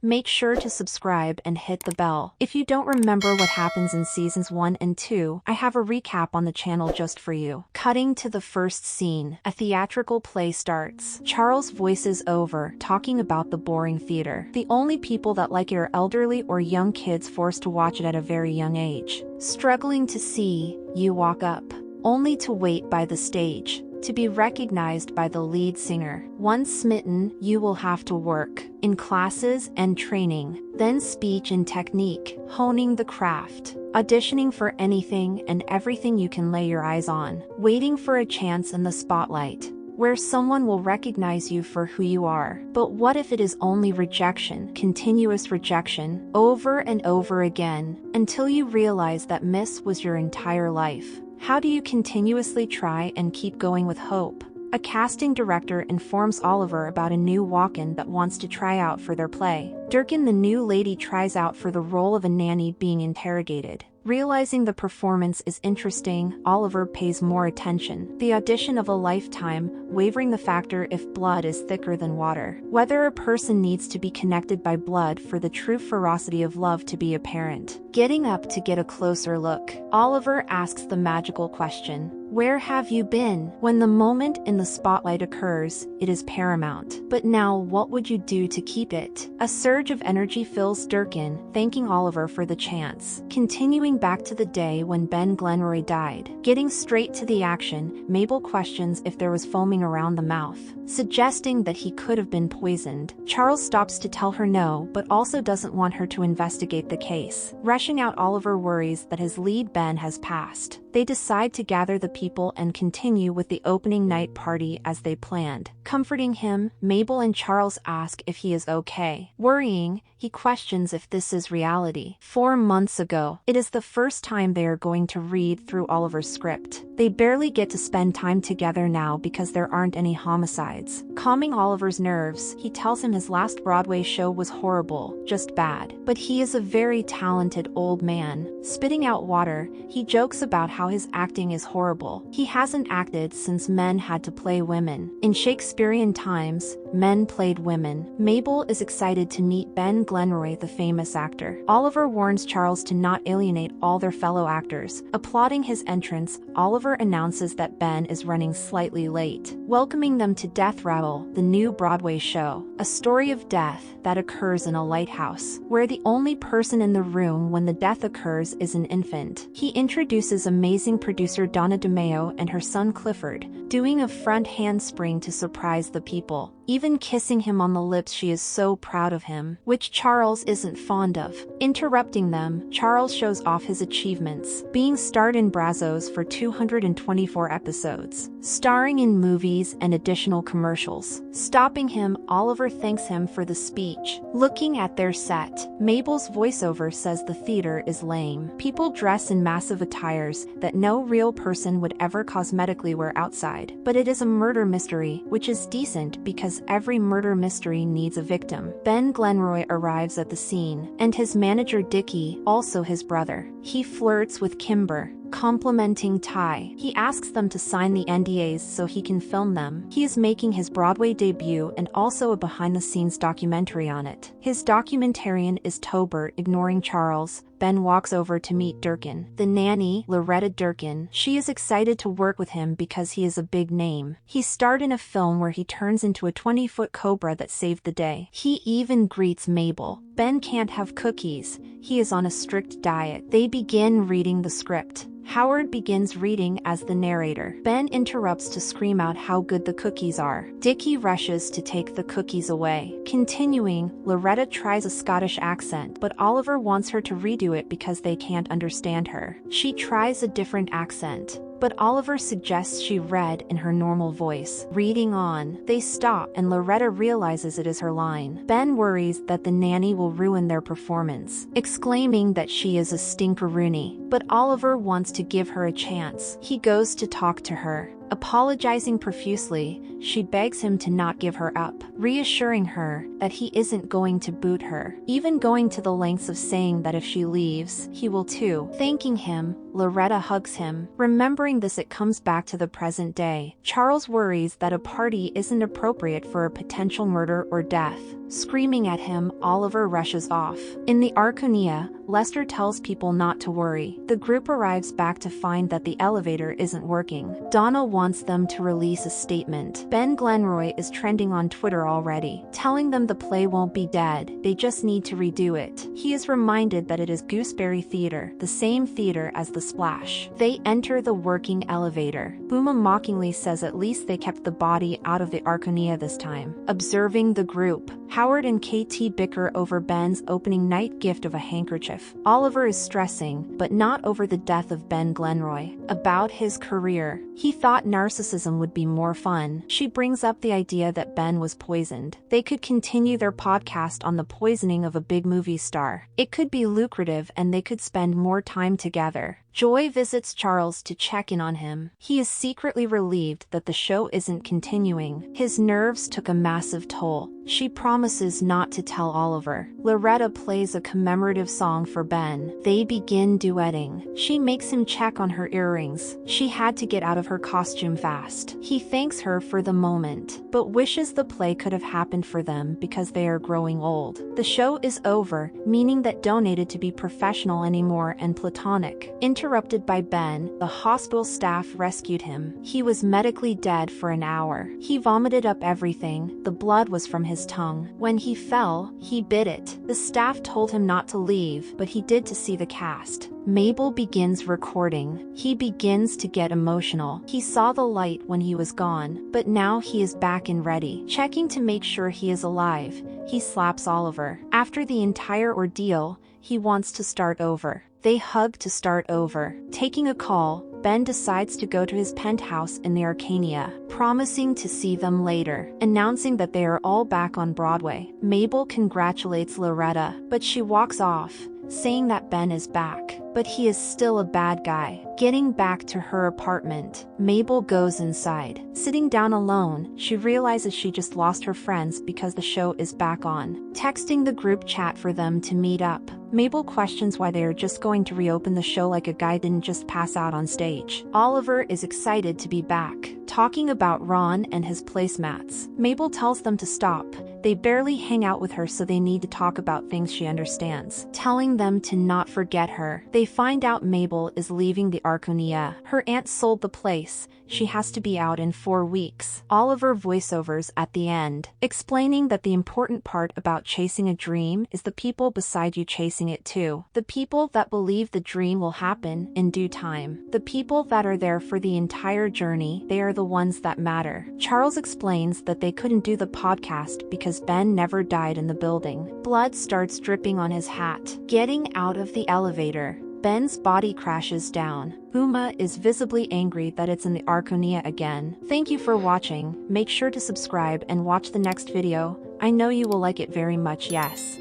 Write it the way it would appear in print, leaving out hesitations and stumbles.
Make sure to subscribe and hit the bell. If you don't remember what happens in seasons 1 and 2, I have a recap on the channel just for you. Cutting to the first scene, a theatrical play starts. Charles voices over, talking about the boring theater. The only people that like it are elderly or young kids forced to watch it at a very young age. Struggling to see, you walk up, only to wait by the stage, to be recognized by the lead singer. Once smitten, you will have to work in classes and training, then speech and technique, honing the craft, auditioning for anything and everything you can lay your eyes on, waiting for a chance in the spotlight, where someone will recognize you for who you are. But what if it is only rejection, continuous rejection, over and over again, until you realize that miss was your entire life? How do you continuously try and keep going with hope? A casting director informs Oliver about a new walk-in that wants to try out for their play. Durkin, the new lady, tries out for the role of a nanny being interrogated. Realizing the performance is interesting, Oliver pays more attention. The audition of a lifetime, wavering the factor if blood is thicker than water. Whether a person needs to be connected by blood for the true ferocity of love to be apparent. Getting up to get a closer look, Oliver asks the magical question, "Where have you been?" When the moment in the spotlight occurs, it is paramount. But now what would you do to keep it? A surge of energy fills Durkin, thanking Oliver for the chance. Continuing back to the day when Ben Glenroy died. Getting straight to the action, Mabel questions if there was foaming around the mouth, suggesting that he could have been poisoned. Charles stops to tell her no, but also doesn't want her to investigate the case. Rushing out, Oliver worries that his lead Ben has passed. They decide to gather the people and continue with the opening night party as they planned. Comforting him, Mabel and Charles ask if he is okay. Worrying, he questions if this is reality. 4 months ago, it is the first time they are going to read through Oliver's script. They barely get to spend time together now because there aren't any homicides. Calming Oliver's nerves, he tells him his last Broadway show was horrible, just bad. But he is a very talented old man. Spitting out water, he jokes about how his acting is horrible. He hasn't acted since men had to play women. In Shakespearean times, men played women. Mabel is excited to meet Ben Glenroy, the famous actor. Oliver warns Charles to not alienate all their fellow actors. Applauding his entrance, Oliver announces that Ben is running slightly late, welcoming them to Death Rattle, the new Broadway show, a story of death that occurs in a lighthouse, where the only person in the room when the death occurs is an infant. He introduces amazing producer Donna DeMeo and her son Clifford, doing a front handspring to surprise the people, even kissing him on the lips. She is so proud of him, which Charles isn't fond of. Interrupting them, Charles shows off his achievements, being starred in Brazos for 224 episodes, starring in movies and additional commercials. Stopping him, Oliver thanks him for the speech. Looking at their set, Mabel's voiceover says the theater is lame. People dress in massive attires that no real person would ever cosmetically wear outside. But it is a murder mystery, which is decent because every murder mystery needs a victim. Ben Glenroy arrives at the scene, and his manager Dickie, also his brother. He flirts with Kimber, complimenting Ty. He asks them to sign the NDAs so he can film them. He is making his Broadway debut and also a behind-the-scenes documentary on it. His documentarian is Tobert. Ignoring Charles, Ben walks over to meet Durkin, the nanny, Loretta Durkin. She is excited to work with him because he is a big name. He starred in a film where he turns into a 20-foot cobra that saved the day. He even greets Mabel. Ben can't have cookies. He is on a strict diet. They begin reading the script. Howard begins reading as the narrator. Ben interrupts to scream out how good the cookies are. Dickie rushes to take the cookies away. Continuing, Loretta tries a Scottish accent, but Oliver wants her to redo it because they can't understand her. She tries a different accent, but Oliver suggests she read in her normal voice. Reading on, they stop and Loretta realizes it is her line. Ben worries that the nanny will ruin their performance, exclaiming that she is a stinkeroonie, but Oliver wants to give her a chance. He goes to talk to her, Apologizing profusely, she begs him to not give her up, reassuring her that he isn't going to boot her, even going to the lengths of saying that if she leaves, he will too. Thanking him, Loretta hugs him. Remembering this, it comes back to the present day. Charles worries that a party isn't appropriate for a potential murder or death. Screaming at him, Oliver rushes off. In the Arconia, Lester tells people not to worry. The group arrives back to find that the elevator isn't working. Donna wants them to release a statement. Ben Glenroy is trending on Twitter already, telling them the play won't be dead, they just need to redo it. He is reminded that it is Gooseberry Theater, the same theater as The Splash. They enter the working elevator. Booma mockingly says at least they kept the body out of the Arconia this time. Observing the group, Howard and KT bicker over Ben's opening night gift of a handkerchief. Oliver is stressing, but not over the death of Ben Glenroy. About his career, he thought narcissism would be more fun. She brings up the idea that Ben was poisoned. They could continue their podcast on the poisoning of a big movie star. It could be lucrative and they could spend more time together. Joy visits Charles to check in on him. He is secretly relieved that the show isn't continuing. His nerves took a massive toll. She promises not to tell Oliver. Loretta plays a commemorative song for Ben. They begin duetting. She makes him check on her earrings. She had to get out of her costume fast. He thanks her for the moment, but wishes the play could have happened for them because they are growing old. The show is over, meaning that don't needed to be professional anymore and platonic. Interrupted by Ben, the hospital staff rescued him. He was medically dead for an hour. He vomited up everything. The blood was from his tongue. When he fell, he bit it. The staff told him not to leave, but he did to see the cast. Mabel begins recording. He begins to get emotional. He saw the light when he was gone, but now he is back and ready. Checking to make sure he is alive, he slaps Oliver. After the entire ordeal, he wants to start over. They hug to start over. Taking a call, Ben decides to go to his penthouse in the Arcania, promising to see them later, announcing that they are all back on Broadway. Mabel congratulates Loretta, but she walks off, saying that Ben is back, but he is still a bad guy. Getting back to her apartment, Mabel goes inside. Sitting down alone, she realizes she just lost her friends because the show is back on. Texting the group chat for them to meet up, Mabel questions why they are just going to reopen the show like a guy didn't just pass out on stage. Oliver is excited to be back, talking about Ron and his placemats. Mabel tells them to stop. They barely hang out with her, so they need to talk about things she understands, telling them to not forget her. They find out Mabel is leaving the Arconia. Her aunt sold the place. She has to be out in 4 weeks. Oliver voiceovers at the end, explaining that the important part about chasing a dream is the people beside you chasing it too. The people that believe the dream will happen in due time. The people that are there for the entire journey, they are the ones that matter. Charles explains that they couldn't do the podcast because Ben never died in the building. Blood starts dripping on his hat. Getting out of the elevator, Ben's body crashes down. Booma is visibly angry that it's in the Arconia again. Thank you for watching. Make sure to subscribe and watch the next video. I know you will like it very much, yes.